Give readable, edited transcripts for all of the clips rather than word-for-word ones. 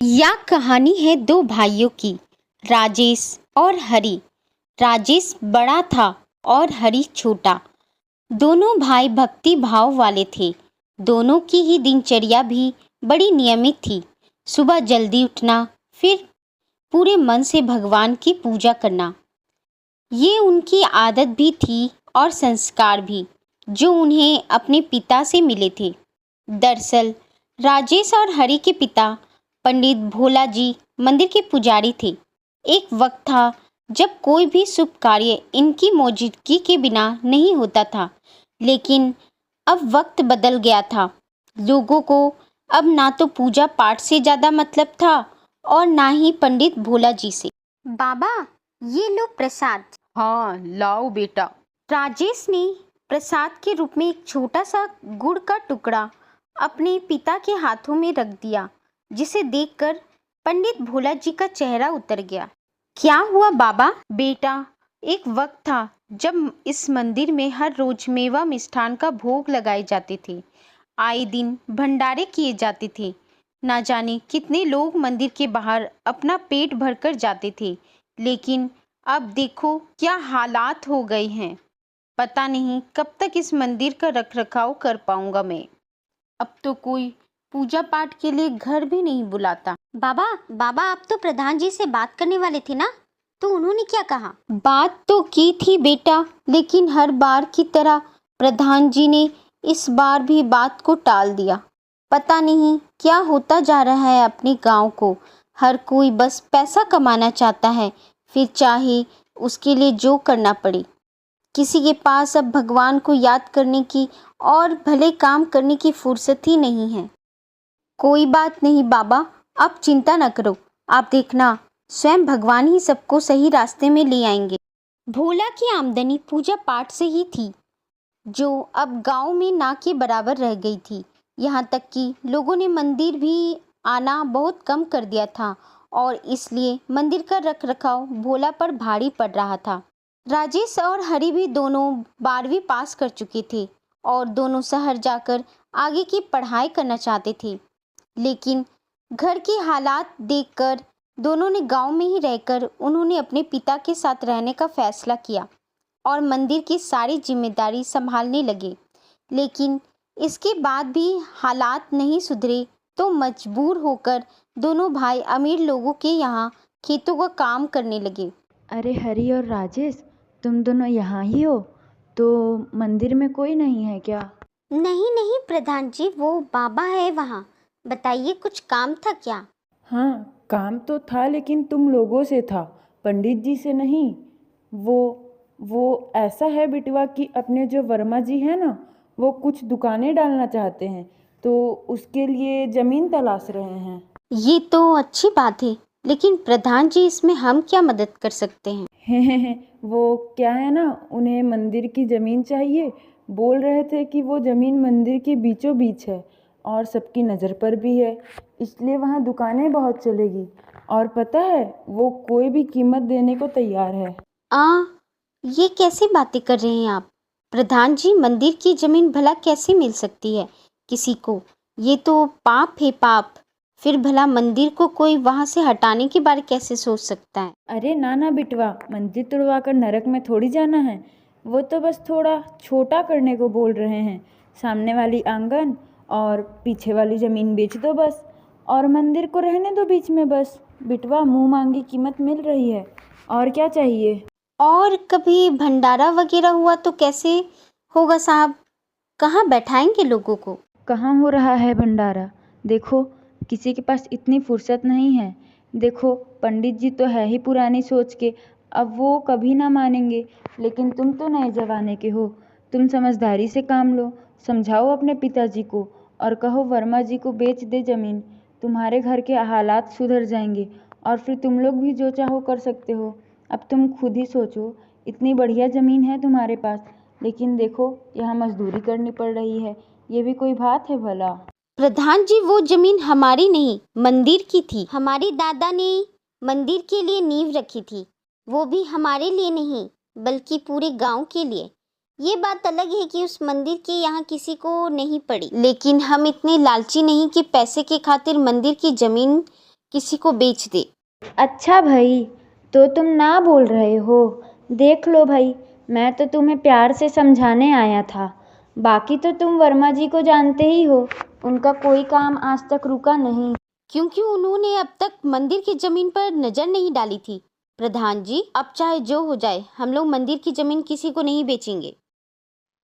यह कहानी है दो भाइयों की, राजेश और हरि। राजेश बड़ा था और हरि छोटा। दोनों भाई भक्ति भाव वाले थे। दोनों की ही दिनचर्या भी बड़ी नियमित थी। सुबह जल्दी उठना, फिर पूरे मन से भगवान की पूजा करना, ये उनकी आदत भी थी और संस्कार भी, जो उन्हें अपने पिता से मिले थे। दरअसल राजेश और हरि के पिता पंडित भोला जी मंदिर के पुजारी थे। एक वक्त था जब कोई भी शुभ कार्य इनकी मौजूदगी के बिना नहीं होता था, लेकिन अब वक्त बदल गया था। लोगों को अब ना तो पूजा पाठ से ज़्यादा मतलब था और ना ही पंडित भोला जी से। बाबा, ये लो प्रसाद। हाँ, लाओ बेटा। राजेश ने प्रसाद के रूप में एक छोटा सा गुड़ का टुकड़ा अपने पिता के हाथों में रख दिया, जिसे देखकर पंडित भोला जी का चेहरा उतर गया। क्या हुआ बाबा? बेटा, एक वक्त था जब इस मंदिर में हर रोज मेवा मिष्ठान का भोग लगाए जाते थे। आए दिन भंडारे किए जाते थे। ना जाने कितने लोग मंदिर के बाहर अपना पेट भरकर जाते थे, लेकिन अब देखो क्या हालात हो गए हैं। पता नहीं कब तक इस मंदिर का रखरखाव कर पाऊंगा मैं। अब तो कोई पूजा पाठ के लिए घर भी नहीं बुलाता। बाबा आप तो प्रधान जी से बात करने वाले थे ना, तो उन्होंने क्या कहा? बात तो की थी बेटा, लेकिन हर बार की तरह प्रधान जी ने इस बार भी बात को टाल दिया। पता नहीं क्या होता जा रहा है अपने गांव को। हर कोई बस पैसा कमाना चाहता है, फिर चाहे उसके लिए जो करना पड़े। किसी के पास अब भगवान को याद करने की और भले काम करने की फुर्सत ही नहीं है। कोई बात नहीं बाबा, आप चिंता न करो। आप देखना, स्वयं भगवान ही सबको सही रास्ते में ले आएंगे। भोला की आमदनी पूजा पाठ से ही थी, जो अब गांव में ना के बराबर रह गई थी। यहाँ तक कि लोगों ने मंदिर भी आना बहुत कम कर दिया था और इसलिए मंदिर का रखरखाव भोला पर भारी पड़ रहा था। राजेश और हरि भी दोनों 12वीं पास कर चुके थे और दोनों शहर जाकर आगे की पढ़ाई करना चाहते थे, लेकिन घर के हालात देखकर दोनों ने गांव में ही रहकर उन्होंने अपने पिता के साथ रहने का फैसला किया और मंदिर की सारी जिम्मेदारी संभालने लगे। लेकिन इसके बाद भी हालात नहीं सुधरे तो मजबूर होकर दोनों भाई अमीर लोगों के यहाँ खेतों का काम करने लगे। अरे हरि और राजेश, तुम दोनों यहाँ ही हो? तो मंदिर में कोई नहीं है क्या? नहीं प्रधान जी, वो बाबा है वहाँ। बताइए, कुछ काम था क्या? हाँ, काम तो था, लेकिन तुम लोगों से था, पंडित जी से नहीं। वो ऐसा है बिटवा कि अपने जो वर्मा जी हैं ना, वो कुछ दुकानें डालना चाहते हैं, तो उसके लिए ज़मीन तलाश रहे हैं। ये तो अच्छी बात है, लेकिन प्रधान जी, इसमें हम क्या मदद कर सकते हैं? वो क्या है ना, उन्हें मंदिर की ज़मीन चाहिए। बोल रहे थे कि वो ज़मीन मंदिर के बीचों बीच है और सबकी नज़र पर भी है, इसलिए वहाँ दुकानें बहुत चलेगी। और पता है, वो कोई भी कीमत देने को तैयार है। ये कैसी बातें कर रहे हैं आप? प्रधान जी, मंदिर की जमीन भला कैसे मिल सकती है किसी को? ये तो पाप है, पाप। फिर भला मंदिर को कोई वहां से हटाने के बारे कैसे सोच सकता है? अरे ना बिटवा, मंदिर तुड़वा कर नरक में थोड़ी जाना है। वो तो बस थोड़ा छोटा करने को बोल रहे हैं। सामने वाली आंगन और पीछे वाली ज़मीन बेच दो बस, और मंदिर को रहने दो बीच में बस। बिटवा, मुंह मांगी कीमत मिल रही है, और क्या चाहिए? और कभी भंडारा वगैरह हुआ तो कैसे होगा साहब? कहाँ बैठाएंगे लोगों को? कहाँ हो रहा है भंडारा? देखो, किसी के पास इतनी फुर्सत नहीं है। देखो, पंडित जी तो है ही पुरानी सोच के, अब वो कभी ना मानेंगे। लेकिन तुम तो नए जमाने के हो, तुम समझदारी से काम लो। समझाओ अपने पिताजी को और कहो वर्मा जी को बेच दे ज़मीन। तुम्हारे घर के हालात सुधर जाएंगे और फिर तुम लोग भी जो चाहो कर सकते हो। अब तुम खुद ही सोचो, इतनी बढ़िया ज़मीन है तुम्हारे पास, लेकिन देखो यहाँ मजदूरी करनी पड़ रही है। ये भी कोई बात है भला? प्रधान जी, वो जमीन हमारी नहीं, मंदिर की थी। हमारे दादा ने मंदिर के लिए नींव रखी थी, वो भी हमारे लिए नहीं बल्कि पूरे गांव के लिए। ये बात अलग है कि उस मंदिर के यहाँ किसी को नहीं पड़ी, लेकिन हम इतने लालची नहीं कि पैसे के खातिर मंदिर की जमीन किसी को बेच दे। अच्छा भाई, तो तुम ना बोल रहे हो। देख लो भाई, मैं तो तुम्हें प्यार से समझाने आया था। बाकी तो तुम वर्मा जी को जानते ही हो, उनका कोई काम आज तक रुका नहीं। क्योंकि उन्होंने अब तक मंदिर की जमीन पर नजर नहीं डाली थी। प्रधान जी, अब चाहे जो हो जाए, हम लोग मंदिर की जमीन किसी को नहीं बेचेंगे।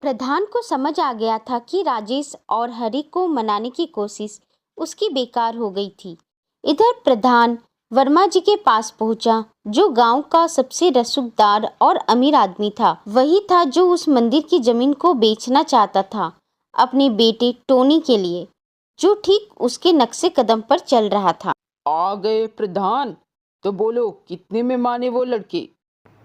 प्रधान को समझ आ गया था कि राजेश और हरि को मनाने की कोशिश उसकी बेकार हो गई थी। इधर प्रधान वर्मा जी के पास पहुंचा, जो गांव का सबसे रसूखदार और अमीर आदमी था। वही था जो उस मंदिर की जमीन को बेचना चाहता था अपने बेटे टोनी के लिए, जो ठीक उसके नक्शे कदम पर चल रहा था। आ गए प्रधान, तो बोलो कितने में माने वो लड़के?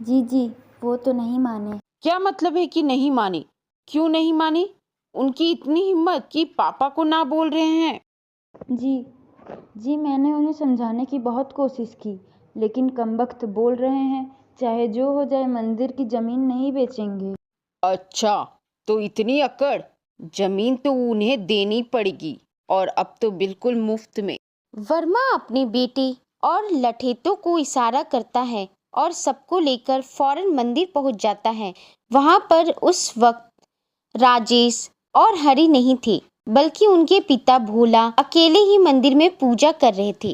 जी, वो तो नहीं माने। क्या मतलब है कि नहीं माने? क्यों नहीं माने? उनकी इतनी हिम्मत कि पापा को ना बोल रहे हैं। जी, मैंने उन्हें समझाने की बहुत कोशिश की, लेकिन कमबख्त बोल रहे हैं चाहे जो हो जाए मंदिर की जमीन नहीं बेचेंगे। अच्छा, तो इतनी अकड़? जमीन तो उन्हें देनी पड़ेगी, और अब तो बिल्कुल मुफ्त में। वर्मा अपने बेटे और लठेतों को इशारा करता है और सबको लेकर फौरन मंदिर पहुंच जाता है। वहां पर उस वक्त राजेश और हरि नहीं थे, बल्कि उनके पिता भोला अकेले ही मंदिर में पूजा कर रहे थे।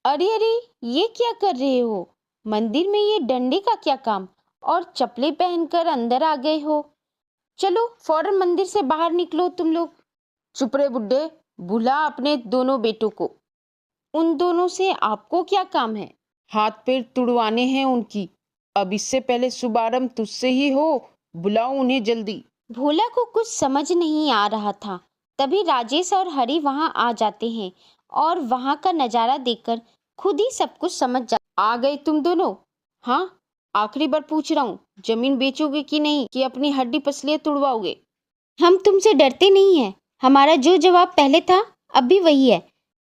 अरे अरे, ये क्या कर रहे हो? मंदिर में ये डंडे का क्या काम? और चप्पलें पहनकर अंदर आ गए हो? चलो फौरन मंदिर से बाहर निकलो तुम लोग। चुप रहे बुड्ढे, बुला अपने दोनों बेटों को। उन दोनों से आपको क्या काम है? हाथ पैर तुड़वाने हैं उनकी। अब इससे पहले शुभारंभ तुझसे ही हो, बुलाओ उन्हें जल्दी। भोला को कुछ समझ नहीं आ रहा था। तभी राजेश और हरि वहां आ जाते हैं और वहां का नजारा देखकर खुद ही सब कुछ समझ जा। आ गए तुम दोनों? हाँ, आखिरी बार पूछ रहा हूँ, जमीन बेचोगे कि नहीं, कि अपनी हड्डी पसलियां तुड़वाओगे? हम तुमसे डरते नहीं हैं। हमारा जो जवाब पहले था अब भी वही है।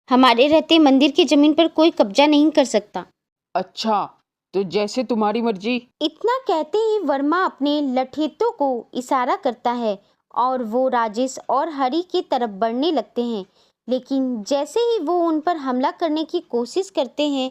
हमारे रहते मंदिर की जमीन पर कोई कब्जा नहीं कर सकता। अच्छा, तो जैसे तुम्हारी मर्जी। इतना कहते ही वर्मा अपने लठेतों को इशारा करता है और वो राजेश और हरि की तरफ बढ़ने लगते हैं। लेकिन जैसे ही वो उन पर हमला करने की कोशिश करते हैं,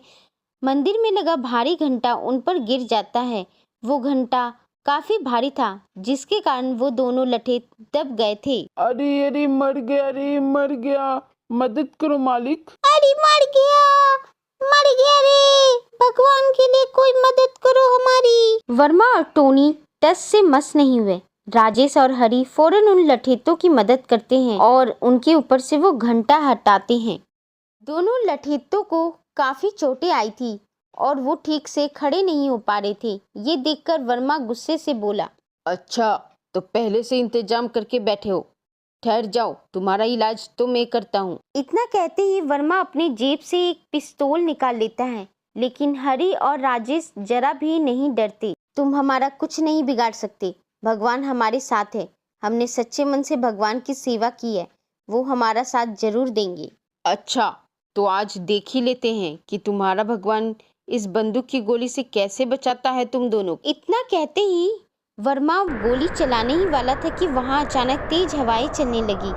मंदिर में लगा भारी घंटा उन पर गिर जाता है। वो घंटा काफी भारी था, जिसके कारण वो दोनों लठेत दब गए थे। अरे अरे, मर गया रे, मर गया, मदद करो मालिक। अरे मर गया रे, भगवान के लिए कोई मदद करो हमारी। वर्मा और टोनी टस से मस नहीं हुए। राजेश और हरि फौरन उन लठेतों की मदद करते हैं और उनके ऊपर से वो घंटा हटाते हैं। दोनों लठेतों को काफी चोटें आई थी और वो ठीक से खड़े नहीं हो पा रहे थे। ये देखकर वर्मा गुस्से से बोला, अच्छा, तो पहले से इंतजाम करके बैठे हो। ठहर जाओ, तुम्हारा इलाज तो मैं करता हूँ। इतना कहते ही वर्मा अपनी जेब से एक पिस्तौल निकाल लेता है, लेकिन हरि और राजेश जरा भी नहीं डरते। तुम हमारा कुछ नहीं बिगाड़ सकते, भगवान हमारे साथ है। हमने सच्चे मन से भगवान की सेवा की है, वो हमारा साथ जरूर देंगे। अच्छा, तो आज देख ही लेते हैं कि तुम्हारा भगवान इस बंदूक की गोली से कैसे बचाता है तुम दोनों। इतना कहते ही वर्मा गोली चलाने ही वाला था कि वहां अचानक तेज हवाएं चलने लगी।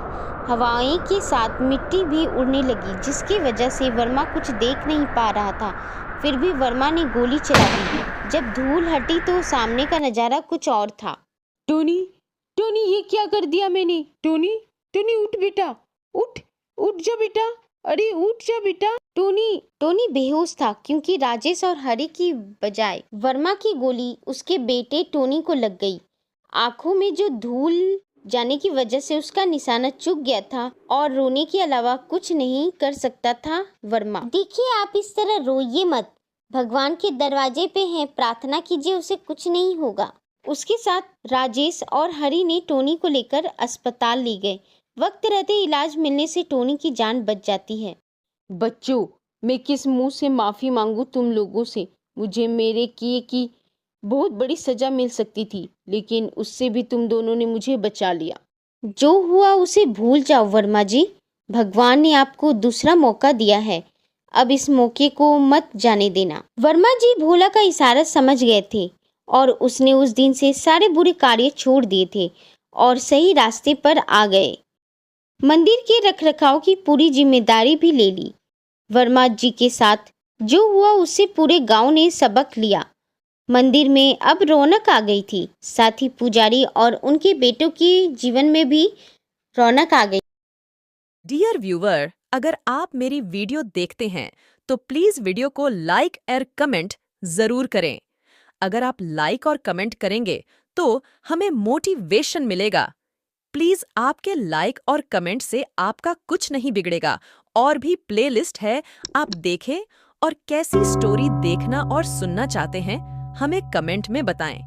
हवाएं के साथ मिट्टी भी उड़ने लगी, जिसकी वजह से वर्मा कुछ देख नहीं पा रहा था। फिर भी वर्मा ने गोली चला दी। जब धूल हटी तो सामने का नजारा कुछ और था। टोनी, टोनी, ये क्या कर दिया मैंने? टोनी, टोनी उठ बेटा, उठ, उठ जा बेटा, अरे उठ जा बेटा। टोनी बेहोश था, क्योंकि राजेश और हरि की बजाय वर्मा की गोली उसके बेटे टोनी को लग गई। आंखों में जो धूल जाने की वजह से उसका निशाना चूक गया था और रोने के अलावा कुछ नहीं कर सकता था वर्मा। देखिए, आप इस तरह रोइए मत। भगवान के दरवाजे पे हैं, प्रार्थना कीजिए, उसे कुछ नहीं होगा। उसके साथ राजेश और हरि ने टोनी को लेकर अस्पताल ले गए। वक्त रहते इलाज मिलने से टोनी की जान बच जाती है। बच्चों, मैं किस मुंह से माफी मांगू तुम लोगों से? मुझे मेरे किए की बहुत बड़ी सजा मिल सकती थी, लेकिन उससे भी तुम दोनों ने मुझे बचा लिया। जो हुआ उसे भूल जाओ वर्मा जी। भगवान ने आपको दूसरा मौका दिया है, अब इस मौके को मत जाने देना। वर्मा जी भोला का इशारा समझ गए थे और उसने उस दिन से सारे बुरे कार्य छोड़ दिए थे और सही रास्ते पर आ गए। मंदिर के रखरखाव की पूरी जिम्मेदारी भी ले ली। वर्मा जी के साथ जो हुआ उससे पूरे गांव ने सबक लिया। मंदिर में अब रौनक आ गई थी, साथ ही पुजारी और उनके बेटों के जीवन में भी रौनक आ गई। डियर व्यूअर, अगर आप मेरी वीडियो देखते हैं तो प्लीज वीडियो को लाइक और कमेंट जरूर करें। अगर आप लाइक और कमेंट करेंगे तो हमें मोटिवेशन मिलेगा। प्लीज आपके लाइक और कमेंट से आपका कुछ नहीं बिगड़ेगा। और भी प्लेलिस्ट है, आप देखें और कैसी स्टोरी देखना और सुनना चाहते हैं हमें कमेंट में बताएं।